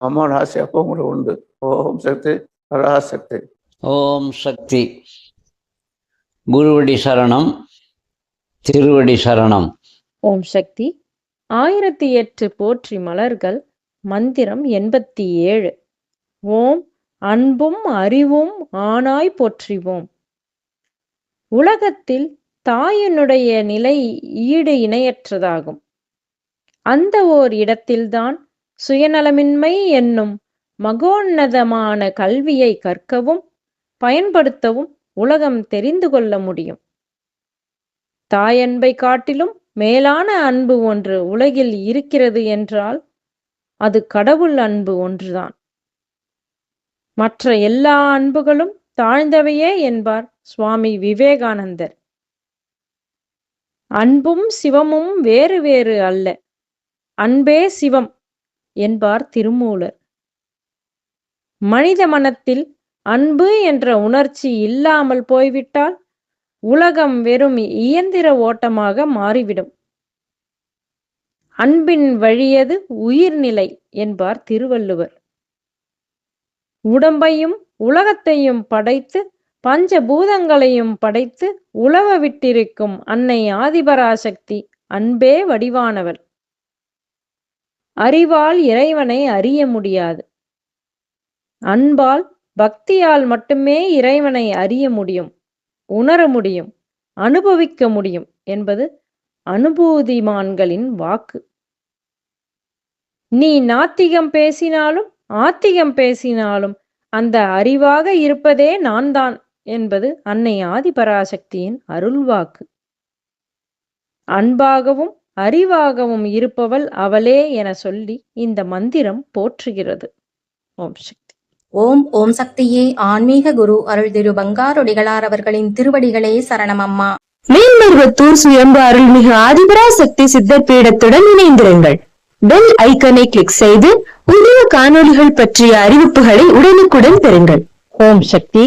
அம்மாவோட ஆசை அப்போ கூட உண்டு. ஓம் சக்தி, பராசக்தி. ஓம் சக்தி. குருவடி சரணம், திருவடி சரணம். ஓம் சக்தி. 1008 போற்றி மலர்கள். மந்திரம் 87. ஓம் அன்பும் அறிவும் ஆனாய் போற்றிவோம். உலகத்தில் தாயினுடைய நிலை ஈடு இணையற்றதாகும். அந்த ஓர் இடத்தில்தான் சுயநலமின்மை என்னும் மகோன்னதமான கல்வியை கற்கவும் பயன்படுத்தவும் உலகம் தெரிந்து கொள்ள முடியும். தாயன்பை காட்டிலும் மேலான அன்பு ஒன்று உலகில் இருக்கிறது என்றால் அது கடவுள் அன்பு ஒன்றுதான். மற்ற எல்லா அன்புகளும் தாழ்ந்தவையே என்பார் சுவாமி விவேகானந்தர். அன்பும் சிவமும் வேறு வேறு அல்ல, அன்பே சிவம் என்பார் திருமூலர். மனித மனத்தில் அன்பு என்ற உணர்ச்சி இல்லாமல் போய்விட்டால் உலகம் வெறும் இயந்திர ஓட்டமாக மாறிவிடும். அன்பின் வழியது உயிர்நிலை என்பார் திருவள்ளுவர். உடம்பையும் உலகத்தையும் படைத்து பஞ்சபூதங்களையும் படைத்து உலவ விட்டிருக்கும் அன்னை ஆதிபராசக்தி அன்பே வடிவானவள். அறிவால் இறைவனை அறிய முடியாது. அன்பால் பக்தியால் மட்டுமே இறைவனை அறிய முடியும், உணர முடியும், அனுபவிக்க முடியும் என்பது அனுபூதிமான்களின் வாக்கு. நீ நாத்திகம் பேசினாலும் ஆத்திகம் பேசினாலும் அந்த அறிவாக இருப்பதே நான் தான் என்பது அன்னை ஆதிபராசக்தியின் அருள்வாக்கு. அன்பாகவும் அறிவாகவும் இருப்பவள் அவளே என சொல்லி இந்த மந்திரம் போற்றுகிறது. ஓம் சக்தி. ஓம் ஓம் சக்தியே. ஆன்மீக குரு அருள் திரு பங்காரொடிகளார் அவர்களின் திருவடிகளே சரணம் அம்மா. மேல்மருவத்தூர் சுயம்பு அருள்மிகு ஆதிபராசக்தி சித்தர் பீடத்துடன் இணைந்திருங்கள். பெல் ஐக்கனை கிளிக் செய்து புதிய காணொளிகள் பற்றிய அறிவிப்புகளை உடனுக்குடன் பெறுங்கள். ஓம் சக்தி.